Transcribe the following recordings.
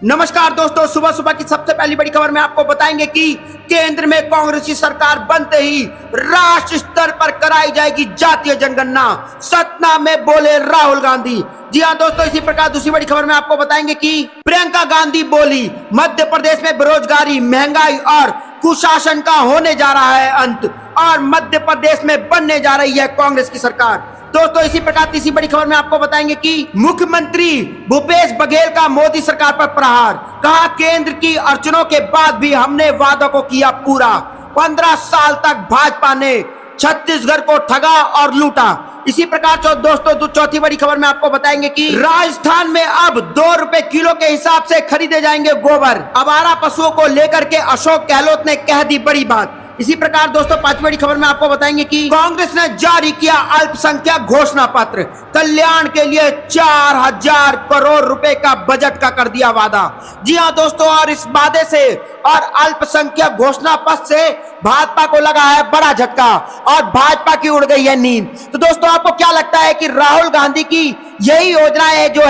नमस्कार दोस्तों, सुबह सुबह की सबसे पहली बड़ी खबर में आपको बताएंगे कि केंद्र में कांग्रेस की सरकार बनते ही राष्ट्र स्तर पर कराई जाएगी जातीय जनगणना, सतना में बोले राहुल गांधी। जी हां दोस्तों, इसी प्रकार दूसरी बड़ी खबर में आपको बताएंगे कि प्रियंका गांधी बोली मध्य प्रदेश में बेरोजगारी, महंगाई और कुशासन का होने जा रहा है अंत और मध्य प्रदेश में बनने जा रही है कांग्रेस की सरकार। दोस्तों इसी प्रकार तीसरी बड़ी खबर में आपको बताएंगे कि मुख्यमंत्री भूपेश बघेल का मोदी सरकार पर प्रहार, कहा केंद्र की अड़चनों के बाद भी हमने वादों को किया पूरा। 15 साल तक भाजपा ने छत्तीसगढ़ को ठगा और लूटा। इसी प्रकार दोस्तों चौथी बड़ी खबर में आपको बताएंगे कि राजस्थान में अब 2 रुपए किलो के हिसाब से खरीदे जाएंगे गोबर। आवारा पशुओं को लेकर के अशोक गहलोत ने कह दी बड़ी बात। इसी प्रकार दोस्तों पांचवी बड़ी खबर में आपको बताएंगे कि कांग्रेस ने जारी किया अल्पसंख्यक घोषणा पत्र, कल्याण के लिए 4000 करोड़ रुपए का बजट का कर दिया वादा। जी हां दोस्तों, और इस वादे से और अल्पसंख्यक घोषणा पत्र से भाजपा को लगा है बड़ा झटका और भाजपा की उड़ गई है नींद। तो दोस्तों आपको क्या लगता है कि राहुल गांधी की यही योजनाएं जो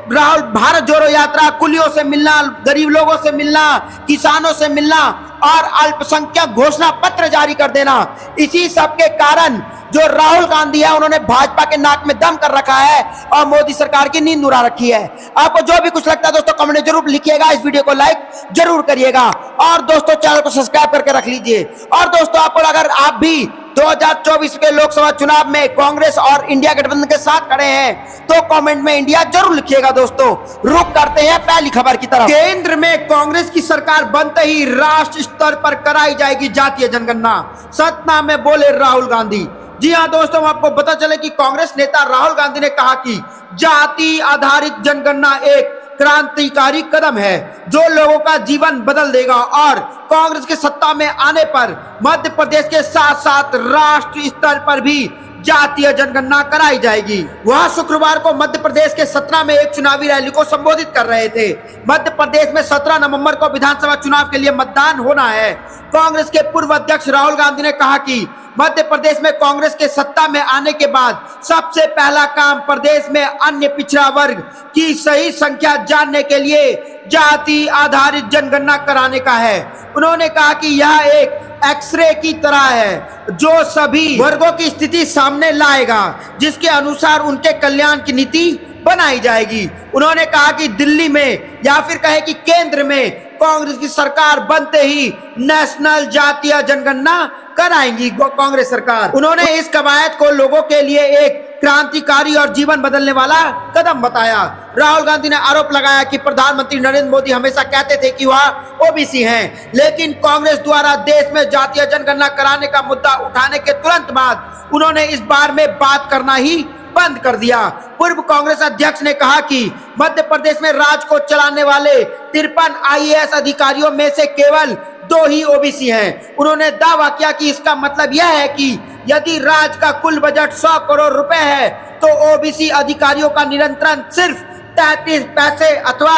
राहुल भारत जोड़ो यात्रा, कुलियों से मिलना, गरीब लोगों से मिलना, किसानों से मिलना और अल्पसंख्यक घोषणा पत्र जारी कर देना, इसी सब के कारण जो राहुल गांधी है उन्होंने भाजपा के नाक में दम कर रखा है और मोदी सरकार की नींद उड़ा रखी है। आपको जो भी कुछ लगता है दोस्तों कमेंट में जरूर लिखिएगा, इस वीडियो को लाइक जरूर करिएगा और दोस्तों चैनल को सब्सक्राइब करके रख लीजिए। और दोस्तों आपको अगर आप भी 2024 के लोकसभा चुनाव में कांग्रेस और इंडिया गठबंधन के साथ खड़े हैं तो कमेंट में इंडिया जरूर लिखिएगा। दोस्तों रुक करते हैं पहली खबर की तरफ। केंद्र में कांग्रेस की सरकार बनते ही राष्ट्र स्तर पर कराई जाएगी जातीय जनगणना, सतना में बोले राहुल गांधी। जी हां दोस्तों, आपको पता चले कि कांग्रेस नेता राहुल गांधी ने कहा कि जाति आधारित जनगणना एक क्रांतिकारी कदम है जो लोगों का जीवन बदल देगा और कांग्रेस के सत्ता में आने पर मध्य प्रदेश के साथ साथ राष्ट्रीय स्तर पर भी जातीय जनगणना कराई जाएगी। वह शुक्रवार को मध्य प्रदेश के सतना में एक चुनावी रैली को संबोधित कर रहे थे। मध्य प्रदेश में 17 नवंबर को विधानसभा चुनाव के लिए मतदान होना है। कांग्रेस के पूर्व अध्यक्ष राहुल गांधी ने कहा कि मध्य प्रदेश में कांग्रेस के सत्ता में आने के बाद सबसे पहला काम प्रदेश में अन्य पिछड़ा वर्ग की सही संख्या जानने के लिए जाति आधारित जनगणना कराने का है। उन्होंने कहा कि यह एक एक्सरे की तरह है जो सभी वर्गों की स्थिति सामने लाएगा, जिसके अनुसार उनके कल्याण की नीति बनाई जाएगी। उन्होंने कहा कि दिल्ली में या फिर कहे कि केंद्र में कांग्रेस की सरकार बनते ही नेशनल जातीय जनगणना कराएंगी कांग्रेस सरकार। उन्होंने इस कवायद को लोगों के लिए एक क्रांतिकारी और जीवन बदलने वाला कदम बताया। राहुल गांधी ने आरोप लगाया कि प्रधानमंत्री नरेंद्र मोदी हमेशा कहते थे कि वह ओबीसी हैं, लेकिन कांग्रेस द्वारा देश में जातीय जनगणना कराने का मुद्दा उठाने के तुरंत बाद उन्होंने इस बारे में बात करना ही बंद कर दिया। पूर्व कांग्रेस अध्यक्ष ने कहा कि मध्य प्रदेश में राज को चलाने वाले 53 आईएएस अधिकारियों में से केवल 2 ही ओबीसी हैं। उन्होंने दावा किया कि इसका मतलब यह है कि यदि राज्य का कुल बजट 100 करोड़ रुपए है तो ओबीसी अधिकारियों का नियंत्रण सिर्फ 33 पैसे अथवा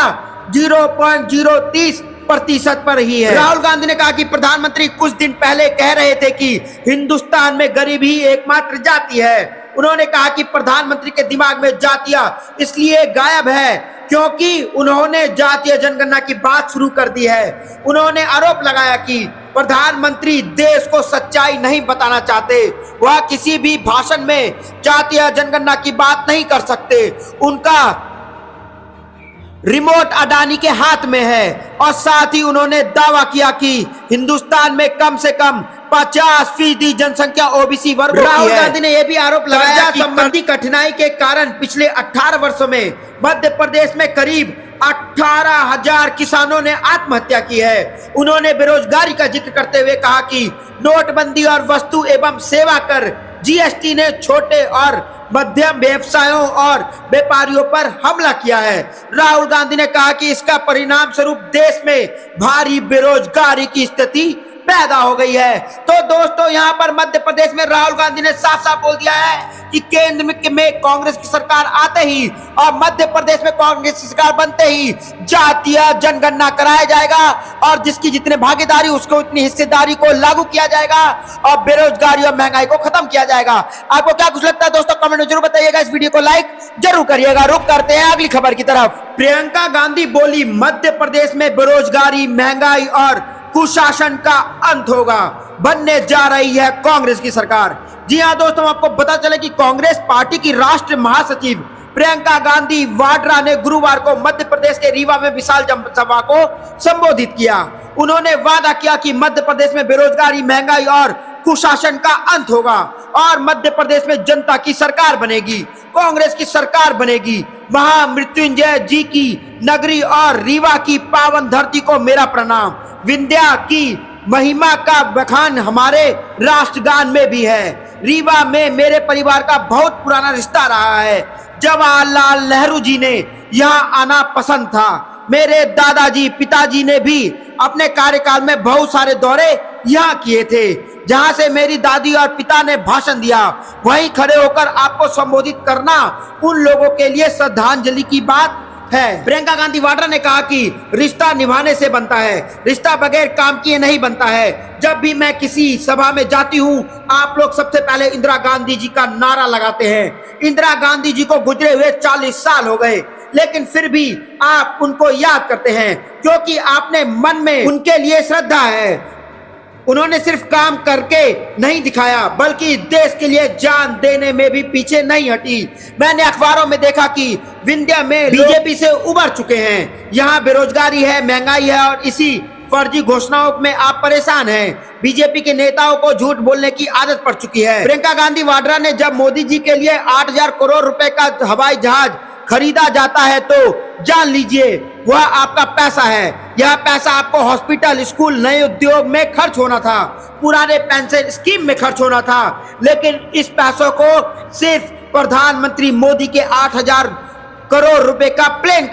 0.030% पर ही है। राहुल गांधी ने कहा कि प्रधानमंत्री कुछ दिन पहले कह रहे थे कि हिंदुस्तान में गरीबी ही एकमात्र जाति है। उन्होंने कहा कि प्रधानमंत्री के दिमाग में जातियां इसलिए गायब है क्योंकि उन्होंने जातीय जनगणना की बात शुरू कर दी है। उन्होंने आरोप लगाया कि प्रधानमंत्री देश को सच्चाई नहीं बताना चाहते, वह किसी भी भाषण में जातीय जनगणना की बात नहीं कर सकते। उनका रिमोट अडानी के हाथ में है। और साथ ही उन्होंने दावा किया कि हिंदुस्तान में कम से कम 50% जनसंख्या ओबीसी वर्ग की है। राहुल गांधी ने यह भी आरोप लगाया कि संबंधी कठिनाई के कारण पिछले 18 वर्षों में मध्य प्रदेश में करीब 18,000 किसानों ने आत्महत्या की है। उन्होंने बेरोजगारी का जिक्र करते हुए कहा कि नोटबंदी और वस्तु एवं सेवा कर जीएसटी ने छोटे और मध्यम व्यवसायों और व्यापारियों पर हमला किया है। राहुल गांधी ने कहा कि इसका परिणाम स्वरूप देश में भारी बेरोजगारी की स्थिति पैदा हो गई है। तो दोस्तों यहाँ पर मध्य प्रदेश में राहुल गांधी ने साफ साफ बोल दिया है कि केंद्र में कांग्रेस की सरकार आते ही और मध्य प्रदेश में कांग्रेस की सरकार बनते ही जातीय जनगणना कराया जाएगा और जिसकी जितने भागीदारी उसको उतनी हिस्सेदारी को लागू किया जाएगा और बेरोजगारी और महंगाई को खत्म किया जाएगा। आपको क्या कुछ लगता है दोस्तों, कमेंट में जरूर बताइएगा। इस वीडियो को लाइक जरूर करिएगा। रुक करते हैं अगली खबर की तरफ। प्रियंका गांधी बोली मध्य प्रदेश में बेरोजगारी, महंगाई और कुशासन का अंत होगा, बनने जा रही है कांग्रेस की सरकार। जी हां दोस्तों, आपको पता चले कि कांग्रेस पार्टी की राष्ट्रीय महासचिव प्रियंका गांधी वाड्रा ने गुरुवार को मध्य प्रदेश के रीवा में विशाल जनसभा को संबोधित किया। उन्होंने वादा किया कि मध्य प्रदेश में बेरोजगारी, महंगाई और कुशासन का अंत होगा और मध्य प्रदेश में जनता की सरकार बनेगी, कांग्रेस की सरकार बनेगी। महामृत्युंजय जी की नगरी और रीवा की पावन धरती को मेरा प्रणाम। विंध्या की महिमा का बखान हमारे राष्ट्रगान में भी है। रीवा में मेरे परिवार का बहुत पुराना रिश्ता रहा है। जवाहरलाल नेहरू जी ने यहाँ आना पसंद था। मेरे दादाजी, पिताजी ने भी अपने कार्यकाल में बहुत सारे दौरे यहाँ किए थे। जहां से मेरी दादी और पिता ने भाषण दिया, वहीं खड़े होकर आपको संबोधित करना उन लोगों के लिए श्रद्धांजलि की बात है। प्रियंका गांधी वाड्रा ने कहा कि रिश्ता निभाने से बनता है, रिश्ता बगैर काम किए नहीं बनता है। जब भी मैं किसी सभा में जाती हूँ, आप लोग सबसे पहले इंदिरा गांधी जी का नारा लगाते हैं। इंदिरा गांधी जी को गुजरे हुए 40 साल हो गए, लेकिन फिर भी आप उनको याद करते हैं क्योंकि आपने मन में उनके लिए श्रद्धा है। उन्होंने सिर्फ काम करके नहीं दिखाया, बल्कि देश के लिए जान देने में भी पीछे नहीं हटी। मैंने अखबारों में देखा कि विंध्या में बीजेपी से उबर चुके हैं। यहाँ बेरोजगारी है, महंगाई है और इसी फर्जी घोषणाओं में आप परेशान हैं। बीजेपी के नेताओं को झूठ बोलने की आदत पड़ चुकी है। प्रियंका गांधी वाड्रा ने जब मोदी जी के लिए 8,000 करोड़ रुपए का हवाई जहाज खरीदा जाता है तो जान लीजिए वह आपका पैसा है। यह पैसा आपको हॉस्पिटल, स्कूल, नए उद्योग में खर्च होना था, पुराने पेंशन स्कीम में खर्च होना था, लेकिन इस पैसों को सिर्फ प्रधानमंत्री मोदी के 8,000 करोड़ रुपए का प्लेन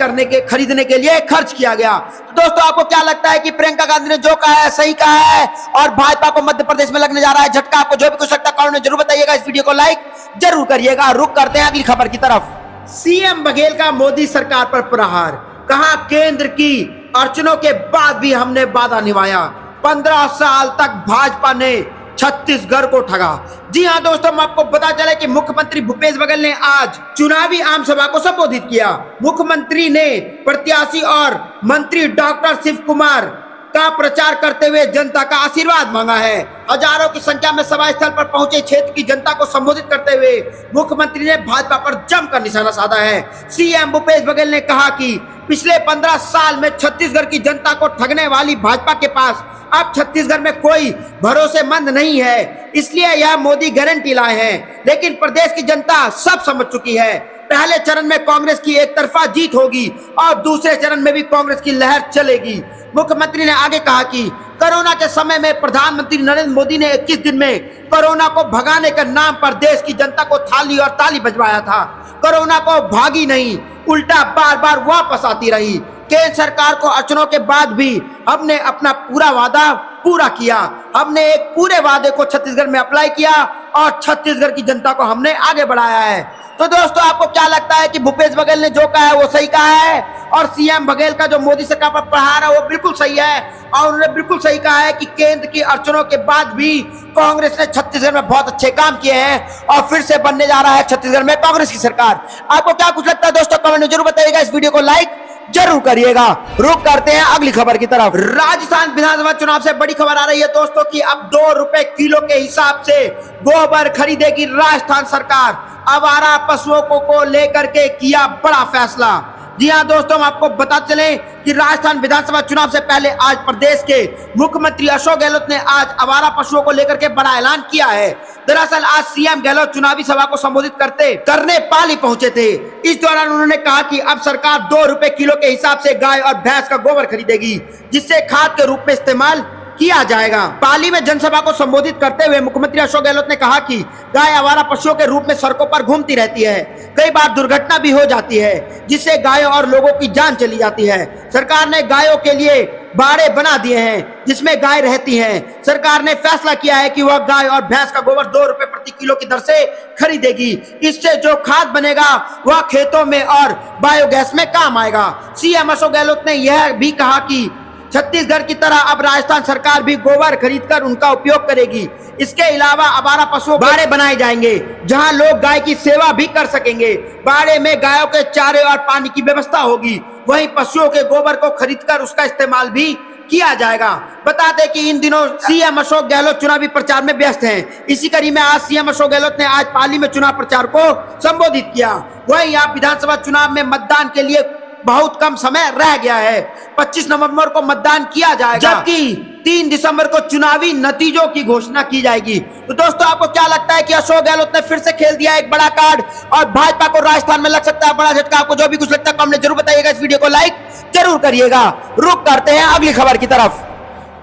खरीदने के लिए खर्च किया गया। तो दोस्तों, आपको क्या लगता है कि प्रियंका गांधी ने जो कहा है सही कहा है और भाजपा को मध्य प्रदेश में लगने जा रहा है झटका? आपको जो भी कुछ लगता है कमेंट में जरूर बताइएगा। इस वीडियो को लाइक जरूर करिएगा। रुक करते हैं अगली खबर की तरफ। सीएम बघेल का मोदी सरकार पर प्रहार, कहा केंद्र की अड़चनों के बाद भी हमने वादा निभाया। 15 साल तक भाजपा ने छत्तीसगढ़ को ठगा। जी हां दोस्तों, आपको पता चले कि मुख्यमंत्री भूपेश बघेल ने आज चुनावी आम सभा को संबोधित किया। मुख्यमंत्री ने प्रत्याशी और मंत्री डॉक्टर शिव कुमार का प्रचार करते हुए जनता का आशीर्वाद मांगा है। हजारों की संख्या में सभा स्थल पर पहुंचे क्षेत्र की जनता को संबोधित करते हुए मुख्यमंत्री ने भाजपा पर जमकर निशाना साधा है। सीएम भूपेश बघेल ने कहा कि पिछले 15 साल में छत्तीसगढ़ की जनता को ठगने वाली भाजपा के पास अब छत्तीसगढ़ में कोई भरोसेमंद नहीं है, इसलिए यह मोदी गारंटी लाए हैं। लेकिन प्रदेश की जनता सब समझ चुकी है। पहले चरण में कांग्रेस की एक तरफा जीत होगी और दूसरे चरण में भी कांग्रेस की लहर चलेगी। मुख्यमंत्री ने आगे कहा कि कोरोना के समय में प्रधानमंत्री नरेंद्र मोदी ने 21 दिन में कोरोना को भगाने के नाम पर देश की जनता को थाली और ताली बजवाया था। कोरोना को भागी नहीं, उल्टा बार बार वापस आती रही। केंद्र सरकार को अड़चनों के बाद भी हमने अपना पूरा वादा पूरा किया। हमने एक पूरे वादे को छत्तीसगढ़ में अप्लाई किया और छत्तीसगढ़ की जनता को हमने आगे बढ़ाया है। तो दोस्तों, आपको क्या लगता है कि भूपेश बघेल ने जो कहा है वो सही कहा है और सीएम बघेल का जो मोदी सरकार पर प्रहार है वो बिल्कुल सही है और उन्होंने बिल्कुल सही कहा है कि केंद्र की अड़चनों के बाद भी कांग्रेस ने छत्तीसगढ़ में बहुत अच्छे काम किए हैं और फिर से बनने जा रहा है छत्तीसगढ़ में कांग्रेस की सरकार। आपको क्या कुछ लगता है दोस्तों, कमेंट में जरूर बताइएगा। इस वीडियो को लाइक जरूर करिएगा। रुक करते हैं अगली खबर की तरफ। राजस्थान विधानसभा चुनाव से बड़ी खबर आ रही है दोस्तों कि अब 2 रुपए किलो के हिसाब से गोबर खरीदेगी राजस्थान सरकार। आवारा पशुओं को लेकर के किया बड़ा फैसला। जी हां दोस्तों, हम आपको बता चलें कि राजस्थान विधानसभा चुनाव से पहले आज प्रदेश के मुख्यमंत्री अशोक गहलोत ने आज आवारा पशुओं को लेकर के बड़ा ऐलान किया है। दरअसल आज सीएम गहलोत चुनावी सभा को संबोधित करने पाली पहुंचे थे। इस दौरान उन्होंने कहा कि अब सरकार 2 रुपए किलो के हिसाब से गाय और भैंस का गोबर खरीदेगी, जिससे खाद के रूप में इस्तेमाल किया जाएगा। पाली में जनसभा को संबोधित करते हुए मुख्यमंत्री अशोक गहलोत ने कहा कि गाय आवारा पशुओं के रूप में सड़कों पर घूमती रहती है, कई बार दुर्घटना भी हो जाती है, जिससे गायों और लोगों की जान चली जाती है। सरकार ने गायों के लिए बाड़े बना दिए हैं जिसमें गाय रहती हैं। सरकार ने फैसला किया है कि वह गाय और भैंस का गोबर 2 रुपए प्रति किलो की दर से खरीदेगी। इससे जो खाद बनेगा वह खेतों में और बायोगैस में काम आएगा। सीएम अशोक गहलोत ने यह भी कहा कि छत्तीसगढ़ की तरह अब राजस्थान सरकार भी गोबर खरीदकर उनका उपयोग करेगी। इसके अलावा आवारा पशुओं बाड़े बनाए जाएंगे जहां लोग गाय की सेवा भी कर सकेंगे। बाड़े में गायों के चारे और पानी की व्यवस्था होगी। वहीं पशुओं के गोबर को खरीदकर उसका इस्तेमाल भी किया जाएगा। बता दें कि इन दिनों सीएम अशोक गहलोत चुनावी प्रचार में व्यस्त हैं। इसी कड़ी में आज सीएम अशोक गहलोत ने आज पाली में चुनाव प्रचार को संबोधित किया। वहीं आप विधानसभा चुनाव में मतदान के लिए बहुत कम समय रह गया है। 25 नवंबर को मतदान किया जाएगा, जबकि 3 दिसंबर को चुनावी नतीजों की घोषणा की जाएगी। तो दोस्तों, आपको क्या लगता है कि अशोक गहलोत ने फिर से खेल दिया एक बड़ा कार्ड और भाजपा को राजस्थान में लग सकता है बड़ा झटका? आपको जो भी कुछ लगता है कमेंट जरूर बताइएगा। इस वीडियो को लाइक जरूर करिएगा। रुक करते हैं अगली खबर की तरफ।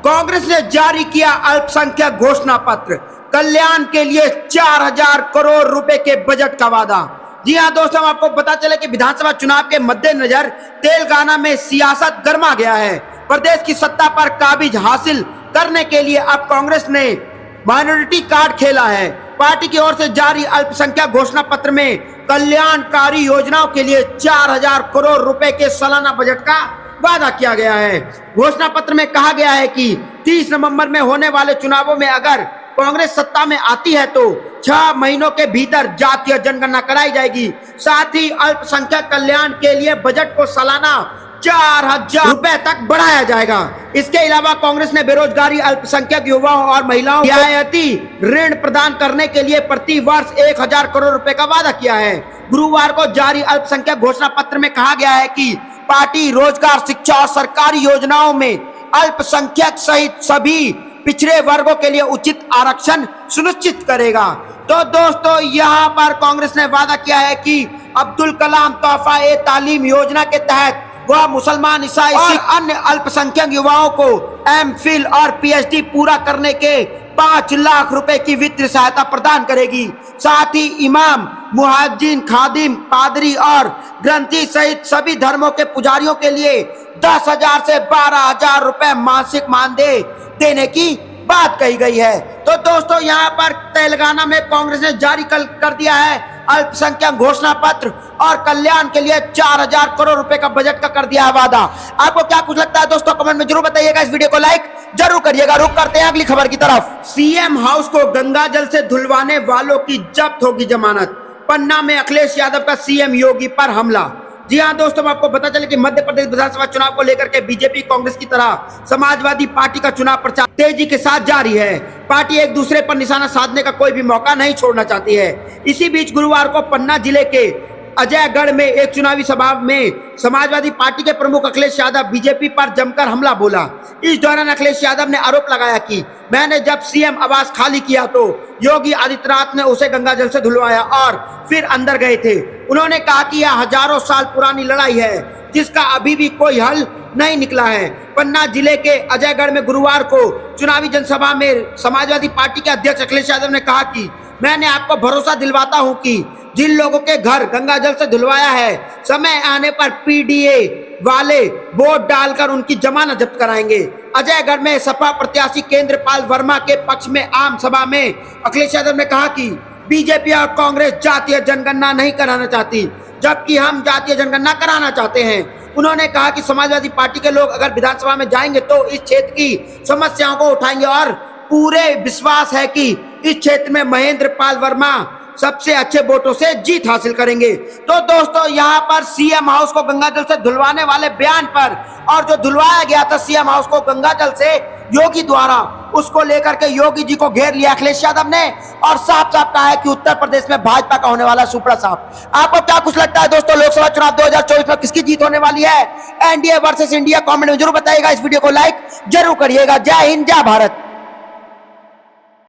कांग्रेस ने जारी किया अल्पसंख्यक घोषणा पत्र, कल्याण के लिए 4000 करोड़ रुपए के बजट का वादा। जी हाँ दोस्तों, हम आपको पता चले कि विधानसभा चुनाव के मद्देनजर तेलंगाना में सियासत गर्मा गया है। प्रदेश की सत्ता पर काबिज हासिल करने के लिए अब कांग्रेस ने माइनॉरिटी कार्ड खेला है। पार्टी की ओर से जारी अल्पसंख्यक घोषणा पत्र में कल्याणकारी योजनाओं के लिए 4000 करोड़ रुपए के सालाना बजट का वादा किया गया है। घोषणा पत्र में कहा गया है कि 30 नवंबर में होने वाले चुनावों में अगर कांग्रेस सत्ता में आती है तो 6 महीनों के भीतर जातीय जनगणना कराई जाएगी। साथ ही अल्पसंख्यक कल्याण के लिए बजट को सालाना 4000 रुपए तक बढ़ाया जाएगा। इसके अलावा कांग्रेस ने बेरोजगारी, अल्पसंख्यक युवाओं और महिलाओं को रियायती ऋण प्रदान करने के लिए प्रति वर्ष 1000 करोड़ रुपए का वादा किया है। गुरुवार को जारी अल्पसंख्यक घोषणा पत्र में कहा गया है कि पार्टी रोजगार, शिक्षा और सरकारी योजनाओं में अल्पसंख्यक सहित सभी पिछड़े वर्गों के लिए उचित आरक्षण सुनिश्चित करेगा। तो दोस्तों, यहाँ पर कांग्रेस ने वादा किया है कि अब्दुल कलाम तोहफा ए तालीम योजना के तहत वह मुसलमान, ईसाई, सिख, अन्य अल्पसंख्यक युवाओं को एमफिल और पीएचडी पूरा करने के 5 लाख रुपए की वित्तीय सहायता प्रदान करेगी। साथ ही इमाम, मुहाजिन, खादिम, पादरी और ग्रंथी सहित सभी धर्मों के पुजारियों के लिए 10,000 से 12,000 रुपए मासिक मानदेय देने की बात कही गई है। तो दोस्तों, यहाँ पर तेलंगाना में कांग्रेस ने जारी कर दिया है अल्पसंख्यक घोषणा पत्र और कल्याण के लिए 4000 करोड़ रुपए का बजट का कर दिया है वादा। आपको क्या कुछ लगता है दोस्तों, कमेंट में जरूर बताइएगा। इस वीडियो को लाइक जरूर करिएगा। रुक करते हैं अगली खबर की तरफ। सीएम हाउस को गंगा जल से धुलवाने वालों की जब्त होगी जमानत। पन्ना में अखिलेश यादव का सीएम योगी पर हमला। जी हाँ दोस्तों, आपको पता चले कि मध्य प्रदेश विधानसभा चुनाव को लेकर के बीजेपी, कांग्रेस की तरह समाजवादी पार्टी का चुनाव प्रचार तेजी के साथ जारी है। पार्टी एक दूसरे पर निशाना साधने का कोई भी मौका नहीं छोड़ना चाहती है। इसी बीच गुरुवार को पन्ना जिले के अजयगढ़ में एक चुनावी सभा में समाजवादी पार्टी के प्रमुख अखिलेश यादव बीजेपी पर जमकर हमला बोला। इस दौरान अखिलेश यादव ने आरोप लगाया कि मैंने जब सीएम आवास खाली किया तो योगी आदित्यनाथ ने उसे गंगा जल से धुलवाया और फिर अंदर गए थे। उन्होंने कहा कि यह हजारों साल पुरानी लड़ाई है जिसका अभी भी कोई हल नहीं निकला है। पन्ना जिले के अजयगढ़ में गुरुवार को चुनावी जनसभा में समाजवादी पार्टी के अध्यक्ष अखिलेश यादव ने कहा कि मैंने आपको भरोसा दिलवाता हूं कि जिन लोगों के घर गंगा जल से धुलवाया है, समय आने पर पीडीए वाले वोट डालकर उनकी जमानत जब्त कराएंगे। अजयगढ़ में सपा प्रत्याशी केंद्रपाल वर्मा के पक्ष में आम सभा में अखिलेश यादव ने कहा कि बीजेपी और कांग्रेस जातीय जनगणना नहीं कराना चाहती, जबकि हम जातीय जनगणना कराना चाहते हैं। उन्होंने कहा कि समाजवादी पार्टी के लोग अगर विधानसभा में जाएंगे तो इस क्षेत्र की समस्याओं को उठाएंगे और पूरे विश्वास है कि इस क्षेत्र में महेंद्र पाल वर्मा सबसे अच्छे वोटों से जीत हासिल करेंगे। तो दोस्तों, यहाँ पर सीएम हाउस को गंगा जल से धुलवाने वाले बयान पर और जो धुलवाया गया था सीएम हाउस को गंगा जल से योगी द्वारा, उसको लेकर के योगी जी को घेर लिया अखिलेश यादव ने और साफ साफ कहा है कि उत्तर प्रदेश में भाजपा का होने वाला सुपड़ा साफ। आपको क्या कुछ लगता है दोस्तों, लोकसभा चुनाव 2024 में किसकी जीत होने वाली है? एनडीए वर्सेस इंडिया, कमेंट में जरूर बताइएगा। इस वीडियो को लाइक जरूर करिएगा। जय हिंद, जय भारत।